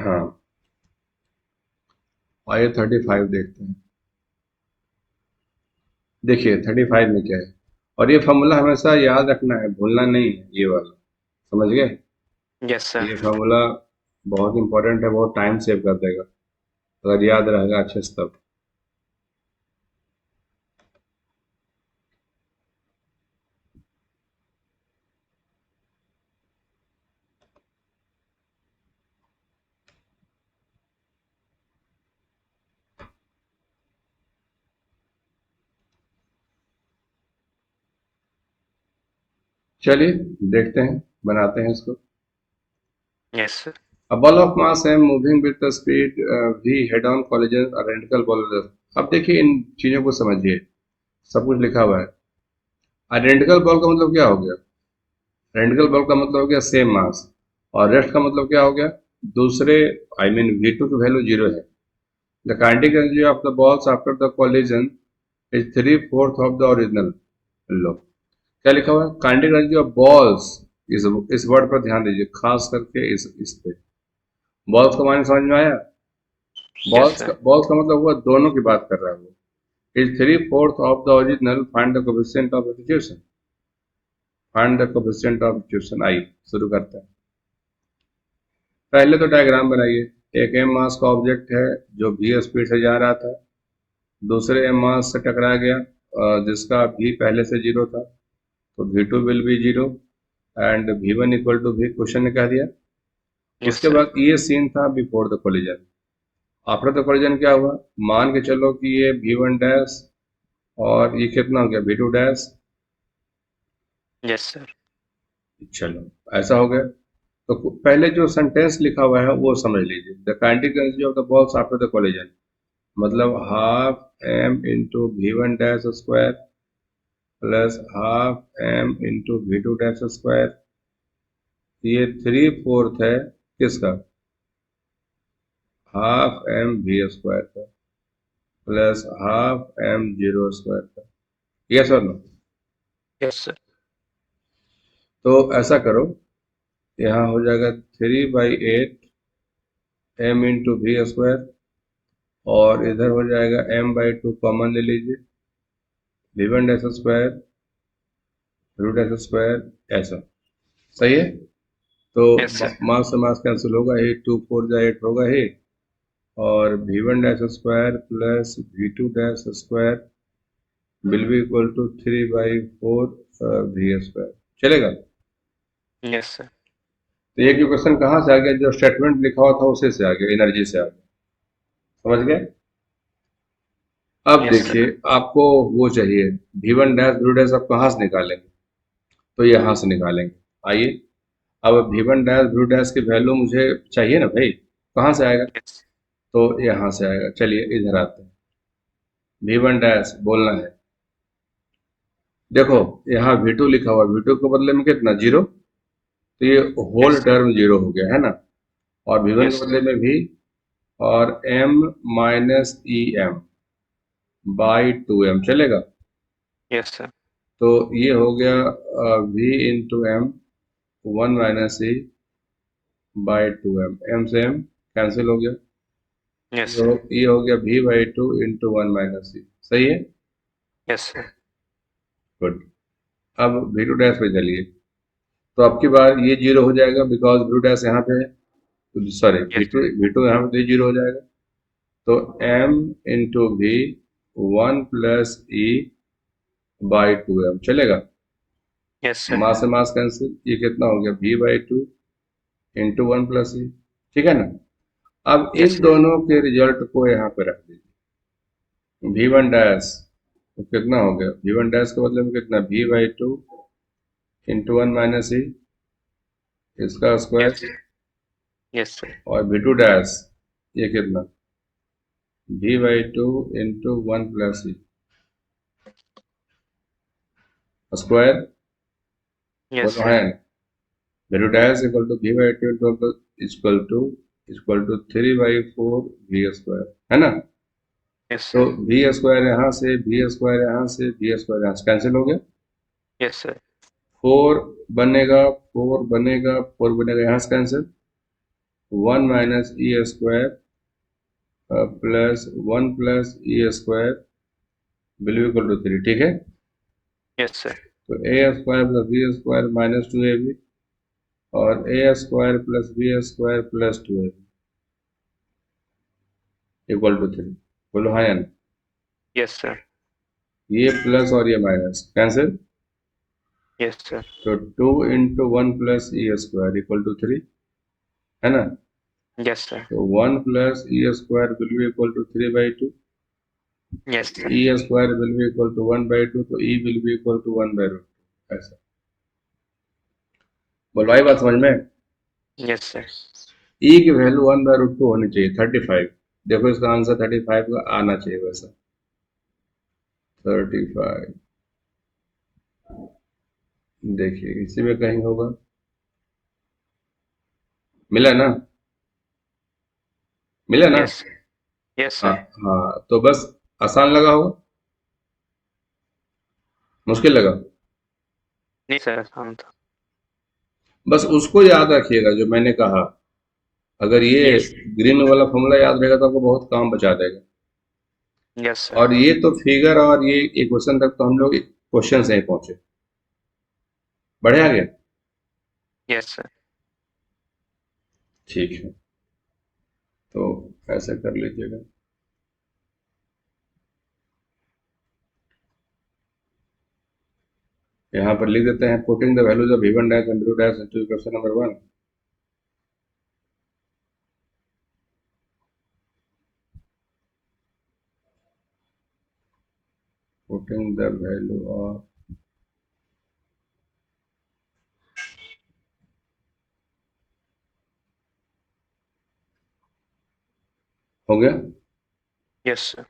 हाँ, आइए 35 देखते हैं। देखिए 35 में क्या है, और ये फॉर्मूला हमेशा याद रखना है, भूलना नहीं है ये वाला। समझ गए? Yes sir. ये फॉर्मूला बहुत इंपॉर्टेंट है, बहुत टाइम सेव कर देगा अगर याद रहेगा अच्छे से तब। चलिए देखते हैं, बनाते हैं इसको। Yes sir. A ball of mass m moving with the speed v head on collisions identical ball. अब देखिए इन चीजों को समझिए, सब कुछ लिखा हुआ है। आइडेंटिकल बॉल का मतलब क्या हो गया? आइडेंटिकल बॉल का मतलब हो गया सेम मास, और रेस्ट का मतलब क्या हो गया? दूसरे, आई मीन V2 की वैल्यू जीरो है। The kinetic energy of the balls after the collision is three fourth of the original. लो, क्या लिखा हुआ है? काइनेटिक एनर्जी ऑफ बॉल्स, इस वर्ड पर ध्यान दीजिए, खास करके इस पे। बॉल्स का माने समझ में आया? यस बॉल्स का सर। बॉल्स का मतलब हुआ दोनों की बात कर रहा है वो। Is three fourth of the original, find the coefficient of restitution. Find the coefficient of restitution. आई शुरू करते हैं। पहले तो डायग्राम बनाइए। एक एम मास का ऑब्जेक्ट है जो v स्पीड से जा रहा था, दूसरे एम मास से टकरा गया जिसका v पहले से जीरो था, तो V2 will be zero and V1 equal to v, question ने कह दिया। यस उसके सर। बाद ये सीन था before the collision. After the collision क्या हुआ? मान के चलो कि ये V1 डैश और ये कितना हो गया V2 डैश। Yes sir. चलो, ऐसा हो गया। तो पहले जो सेंटेंस लिखा हुआ है वो समझ लीजिए। The kinetic energy of the balls after the collision, मतलब half M into V1 dash square plus half M into V2 dash square. ये थ्री फोर्थ है किसका? हाफ एम V स्क्वायर का plus half M zero square का। Yes और no? Yes sir. तो ऐसा करो, यहाँ हो जाएगा 3/8 एम इंटू V स्क्वायर, और इधर हो जाएगा m/2, कॉमन ले लीजिए, V1 dash square root X square. ऐसा सही है? तो यस सर। मास से मास कैंसिल होगा ही, 2 4 8 होगा ही, और V1 dash square plus V2 dash square will be equal to 3/4 V square. चलेगा? Yes sir. तो ये क्वेश्चन कहाँ से आ गया? जो स्टेटमेंट लिखा हुआ था उसी से आ गया, एनर्जी से आ गया। समझ गए? अब यस देखिए, सर। आपको वो चाहिए V1 डैश V2 डैश, आप कहाँ से निकालेंगे? तो यहाँ से निकालेंगे। आइए, अब V1 डैश V2 डैश की वैल्यू मुझे चाहिए ना भाई, कहाँ से आएगा? यस। तो यहाँ से आएगा। चलिए इधर आते हैं। V1 डैश बोलना है। देखो, यहाँ V2 लिखा हुआ है, V2 के बदले में कितना? जीरो। तो ये yes whole sir. Term zero हो गया है ना, और V1 यस के सर। बदले में भी, और m minus E M by 2m। चलेगा? Yes sir. तो ये हो गया v into M, 1 - e by 2m, m से m कैंसिल हो गया। Yes sir. ये हो गया v/2 इंटू 1 - e। सही है? Yes sir. गुड। अब V2 डैश पे चलिए। तो आपकी बार ये जीरो हो जाएगा बिकॉज V2 डैश यहाँ पे है, तो सॉरी यस V2 V2 यहाँ पे जीरो हो जाएगा। तो m into V, 1 + e by 2m। चलेगा? Yes sir. मास से मास कैंसिल, ये कितना हो गया? v/2 into 1 + e। ठीक है ना? अब यस इन सर। दोनों के रिजल्ट को यहाँ पे रख दीजिए। V1 डैश तो कितना हो गया? V1 डैश के बदले में कितना? v/2 इंटू 1 - e, इसका yes square, sir. Yes sir. और V2 डैश ये कितना? v/2 into 1 + e square. Yes बोलो सर। है? V2 dash equal to v/2 into equal to 3/4 V square, है ना? यस तो सर। V स्क्वायर यहाँ से, V स्क्वायर यहाँ से, V स्क्वायर यहाँ से कैंसिल हो गया। Yes sir. 4 बनेगा, 4 बनेगा, 4 बनेगा, यहाँ से cancel. 1 minus e square plus 1 plus E square will be equal to 3, ठीक है। Yes, sir. तो a square plus b square minus 2ab और a square plus b square plus 2ab equal to 3। बोलो हाँ या नहीं? Yes, sir. ये plus और ये माइनस कैंसिल, Yes, sir. तो 2 into 1 plus E square equal to 3, है ना। Yes, sir. तो 1 plus E square will be equal to 3/2, Yes, sir. E square will be equal to 1/2, तो E will be equal to 1/2, ऐसा। बोलो आई बात समझ में? Yes, sir. ई की वैल्यू 1/2 होनी चाहिए 35। देखो इसका आंसर 35 का आना चाहिए वैसा 35। देखिए इसी में कहीं होगा, मिला ना, मिला ना। Yes. Yes, हाँ sir. हाँ, तो बस आसान लगा होगा, मुश्किल लगा? नहीं सर, आसान था। बस उसको याद रखिएगा जो मैंने कहा। अगर ये Yes. ग्रीन वाला फॉर्मूला याद रहेगा तो आपको बहुत काम बचा देगा। Yes, sir. और ये तो फिगर और ये इक्वेशन तक तो हम लोग क्वेश्चन से ही पहुंचे, बढ़े आगे। Yes, sir. ठीक है, तो ऐसा कर लीजिएगा। यहाँ पर लिख देते हैं putting the values of v1 dash and v2 dash into equation number 1। Putting the value of हो गया। Yes, sir.